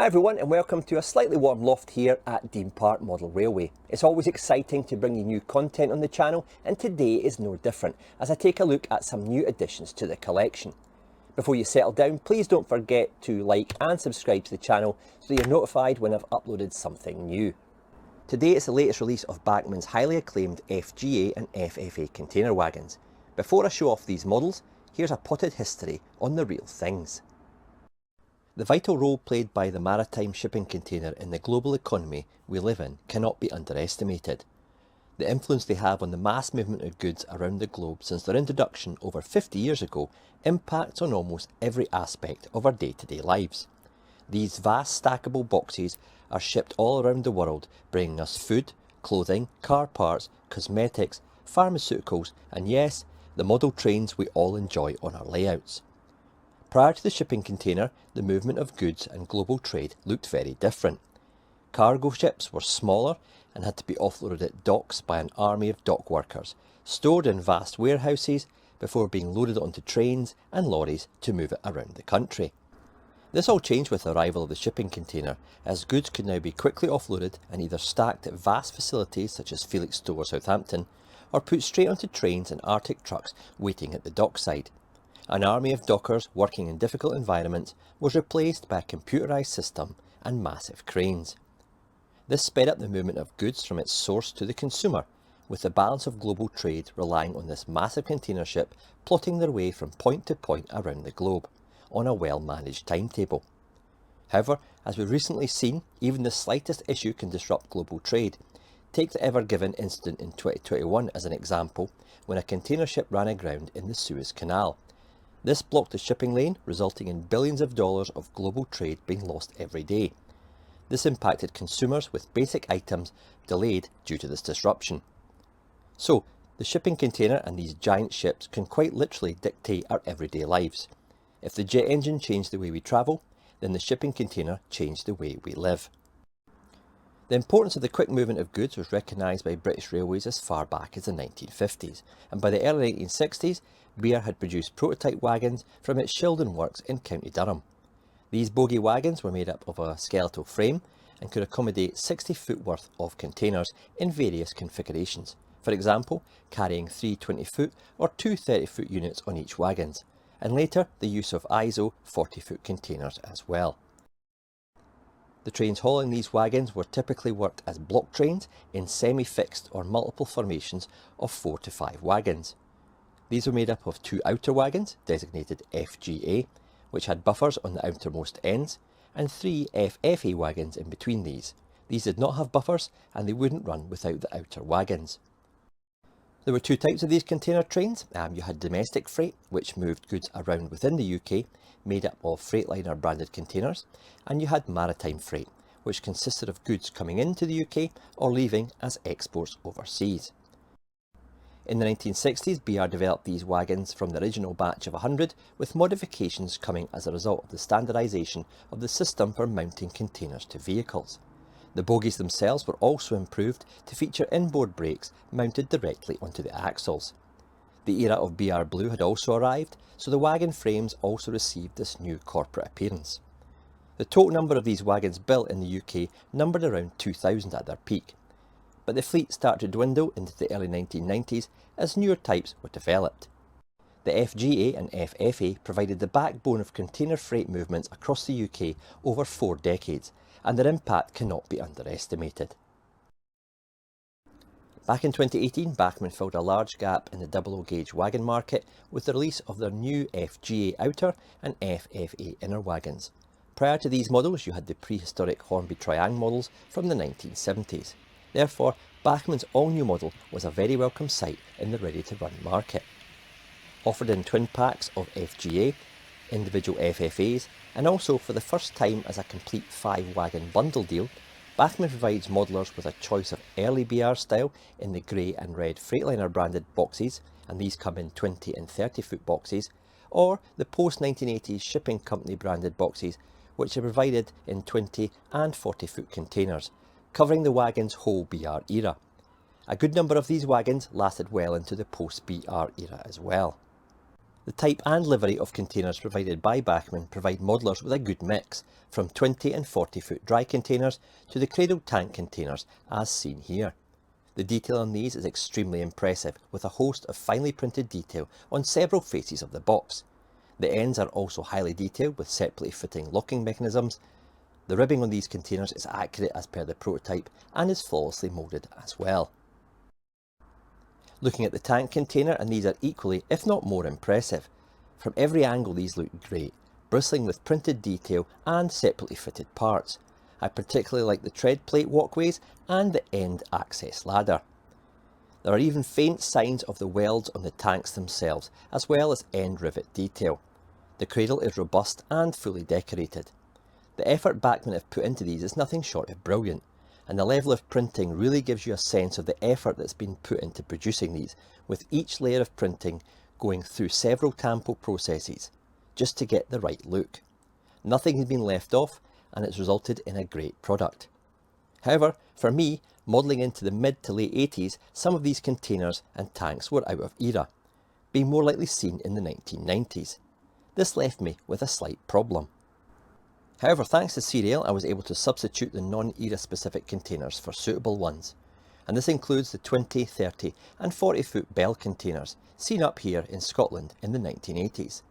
Hi everyone and welcome to a slightly warm loft here at Dean Park Model Railway. It's always exciting to bring you new content on the channel, and today is no different as I take a look at some new additions to the collection. Before you settle down, please don't forget to like and subscribe to the channel so you're notified when I've uploaded something new. Today is the latest release of Bachmann's highly acclaimed FGA and FFA container wagons. Before I show off these models, here's a potted history on the real things. The vital role played by the maritime shipping container in the global economy we live in cannot be underestimated. The influence they have on the mass movement of goods around the globe since their introduction over 50 years ago impacts on almost every aspect of our day-to-day lives. These vast stackable boxes are shipped all around the world, bringing us food, clothing, car parts, cosmetics, pharmaceuticals, and yes, the model trains we all enjoy on our layouts. Prior to the shipping container, the movement of goods and global trade looked very different. Cargo ships were smaller and had to be offloaded at docks by an army of dock workers, stored in vast warehouses before being loaded onto trains and lorries to move it around the country. This all changed with the arrival of the shipping container, as goods could now be quickly offloaded and either stacked at vast facilities such as Felixstowe or Southampton, or put straight onto trains and Arctic trucks waiting at the dockside. An army of dockers working in difficult environments was replaced by a computerised system and massive cranes. This sped up the movement of goods from its source to the consumer, with the balance of global trade relying on this massive container ship plotting their way from point to point around the globe, on a well-managed timetable. However, as we've recently seen, even the slightest issue can disrupt global trade. Take the Ever Given incident in 2021 as an example, when a container ship ran aground in the Suez Canal. This blocked the shipping lane, resulting in billions of dollars of global trade being lost every day. This impacted consumers with basic items delayed due to this disruption. So, the shipping container and these giant ships can quite literally dictate our everyday lives. If the jet engine changed the way we travel, then the shipping container changed the way we live. The importance of the quick movement of goods was recognised by British Railways as far back as the 1950s, and by the early 1960s, BR had produced prototype wagons from its Shildon works in County Durham. These bogie wagons were made up of a skeletal frame and could accommodate 60 foot worth of containers in various configurations, for example carrying 3 20-foot or 2 30-foot units on each wagons, and later the use of ISO 40-foot containers as well. The trains hauling these wagons were typically worked as block trains in semi-fixed or multiple formations of 4 to 5 wagons. These were made up of 2 outer wagons, designated FGA, which had buffers on the outermost ends, and 3 FFA wagons in between these. These did not have buffers and they wouldn't run without the outer wagons. There were 2 types of these container trains. You had domestic freight, which moved goods around within the UK, made up of Freightliner branded containers, and you had maritime freight, which consisted of goods coming into the UK or leaving as exports overseas. In the 1960s, BR developed these wagons from the original batch of 100, with modifications coming as a result of the standardisation of the system for mounting containers to vehicles. The bogies themselves were also improved to feature inboard brakes mounted directly onto the axles. The era of BR Blue had also arrived, so the wagon frames also received this new corporate appearance. The total number of these wagons built in the UK numbered around 2,000 at their peak, but the fleet started to dwindle into the early 1990s as newer types were developed. The FGA and FFA provided the backbone of container freight movements across the UK over 4 decades, and their impact cannot be underestimated. Back in 2018, Bachmann filled a large gap in the double-O gauge wagon market with the release of their new FGA outer and FFA inner wagons. Prior to these models, you had the prehistoric Hornby Triangle models from the 1970s. Therefore, Bachmann's all-new model was a very welcome sight in the ready-to-run market. Offered in twin packs of FGA, individual FFAs, and also for the first time as a complete 5-wagon bundle deal, Bachmann provides modelers with a choice of early BR style in the grey and red Freightliner branded boxes, and these come in 20 and 30 foot boxes, or the post-1980s shipping company branded boxes, which are provided in 20 and 40 foot containers, covering the wagon's whole BR era. A good number of these wagons lasted well into the post-BR era as well. The The type and livery of containers provided by Bachmann provide modellers with a good mix, from 20 and 40 foot dry containers to the cradle tank containers as seen here. The detail on these is extremely impressive, with a host of finely printed detail on several faces of the box. The ends are also highly detailed with separately fitting locking mechanisms. The ribbing on these containers is accurate as per the prototype and is flawlessly moulded as well. Looking at the tank container, and these are equally, if not more impressive. From every angle these look great, bristling with printed detail and separately fitted parts. I particularly like the tread plate walkways and the end access ladder. There are even faint signs of the welds on the tanks themselves, as well as end rivet detail. The cradle is robust and fully decorated. The effort Bachmann have put into these is nothing short of brilliant, and the level of printing really gives you a sense of the effort that's been put into producing these, with each layer of printing going through several tampo processes, just to get the right look. Nothing has been left off, and it's resulted in a great product. However, for me, modelling into the mid to late 80s, some of these containers and tanks were out of era, being more likely seen in the 1990s. This left me with a slight problem. However, thanks to Serial, I was able to substitute the non-era specific containers for suitable ones, and this includes the 20, 30 and 40 foot Bell containers, seen up here in Scotland in the 1980s.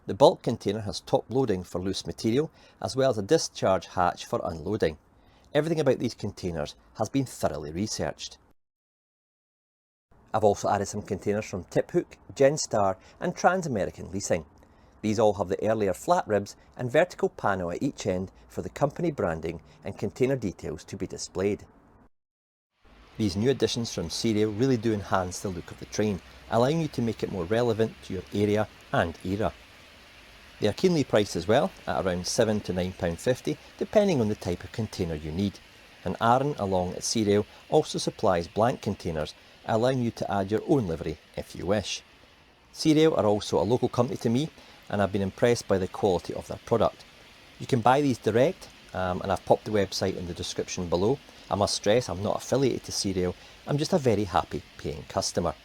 The bulk container has top loading for loose material, as well as a discharge hatch for unloading. Everything about these containers has been thoroughly researched. I've also added some containers from Tiphook, Genstar and Trans-American Leasing. These all have the earlier flat ribs and vertical panel at each end for the company branding and container details to be displayed. These new additions from Serial really do enhance the look of the train, allowing you to make it more relevant to your area and era. They are keenly priced as well, at around £7 to £9.50, depending on the type of container you need. And Aaron, along at Serial, also supplies blank containers, allowing you to add your own livery if you wish. Serial are also a local company to me, and I've been impressed by the quality of their product. You can buy these direct, and I've popped the website in the description below. I must stress I'm not affiliated to Serial, I'm just a very happy paying customer.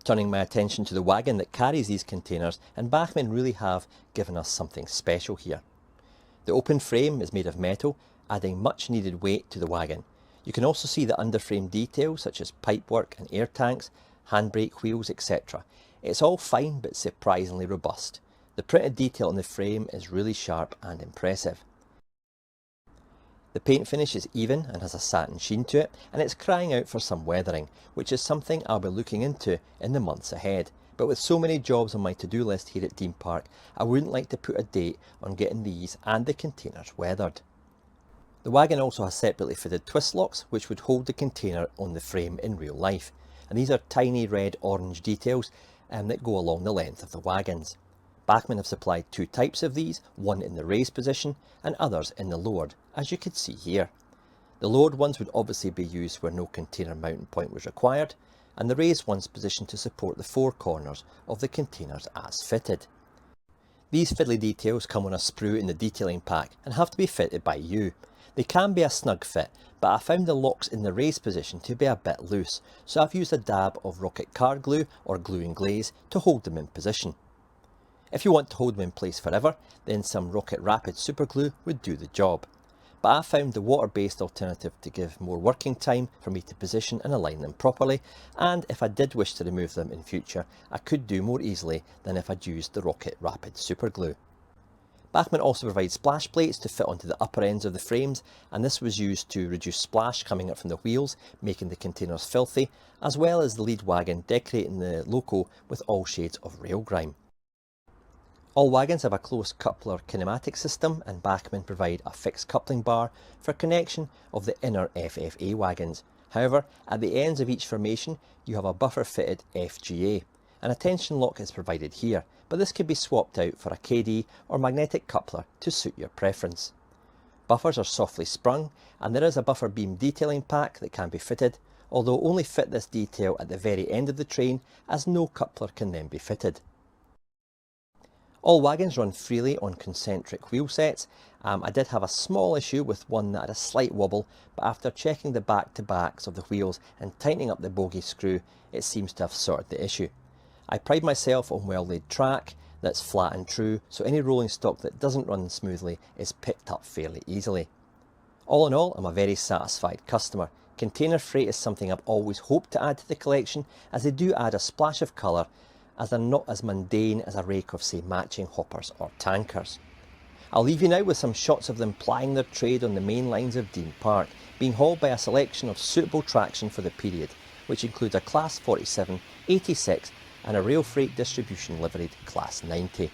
Turning my attention to the wagon that carries these containers, and Bachmann really have given us something special here. The open frame is made of metal, adding much needed weight to the wagon. You can also see the underframe details such as pipework and air tanks, handbrake wheels, etc. It's all fine but surprisingly robust. The printed detail on the frame is really sharp and impressive. The paint finish is even and has a satin sheen to it, and it's crying out for some weathering, which is something I'll be looking into in the months ahead. But with so many jobs on my to-do list here at Dean Park, I wouldn't like to put a date on getting these and the containers weathered. The wagon also has separately fitted twist locks which would hold the container on the frame in real life, and these are tiny red-orange details that go along the length of the wagons. Bachmann have supplied two types of these, one in the raised position and others in the lowered, as you can see here. The lowered ones would obviously be used where no container mounting point was required, and the raised ones positioned to support the four corners of the containers as fitted. These fiddly details come on a sprue in the detailing pack and have to be fitted by you. They can be a snug fit, but I found the locks in the raised position to be a bit loose, so I've used a dab of rocket card glue or glue and glaze to hold them in position. If you want to hold them in place forever, then some Rocket Rapid super glue would do the job. But I found the water-based alternative to give more working time for me to position and align them properly, and if I did wish to remove them in future, I could do more easily than if I'd used the Rocket Rapid super glue. Bachmann also provides splash plates to fit onto the upper ends of the frames, and this was used to reduce splash coming up from the wheels, making the containers filthy, as well as the lead wagon decorating the loco with all shades of rail grime. All wagons have a close coupler kinematic system, and Bachmann provide a fixed coupling bar for connection of the inner FFA wagons. However, at the ends of each formation you have a buffer fitted FGA. An attention lock is provided here, but this could be swapped out for a KD or magnetic coupler to suit your preference. Buffers are softly sprung, and there is a buffer beam detailing pack that can be fitted, although only fit this detail at the very end of the train as no coupler can then be fitted. All wagons run freely on concentric wheel sets. I did have a small issue with one that had a slight wobble, but after checking the back-to-backs of the wheels and tightening up the bogie screw, it seems to have sorted the issue. I pride myself on well-laid track that's flat and true, so any rolling stock that doesn't run smoothly is picked up fairly easily. All in all, I'm a very satisfied customer. Container freight is something I've always hoped to add to the collection, as they do add a splash of colour, as they're not as mundane as a rake of, say, matching hoppers or tankers. I'll leave you now with some shots of them plying their trade on the main lines of Dean Park, being hauled by a selection of suitable traction for the period, which includes a Class 47, 86 and a Railfreight Distribution liveried Class 90.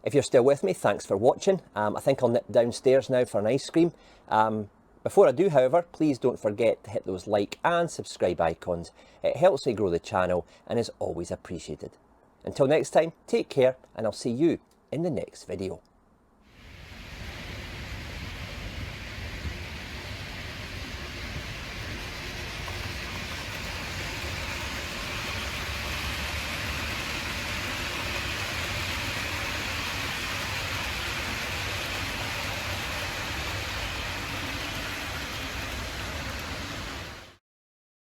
If you're still with me, thanks for watching. I think I'll nip downstairs now for an ice cream. Before I do, however, please don't forget to hit those like and subscribe icons. It helps me grow the channel and is always appreciated. Until next time, take care, and I'll see you in the next video.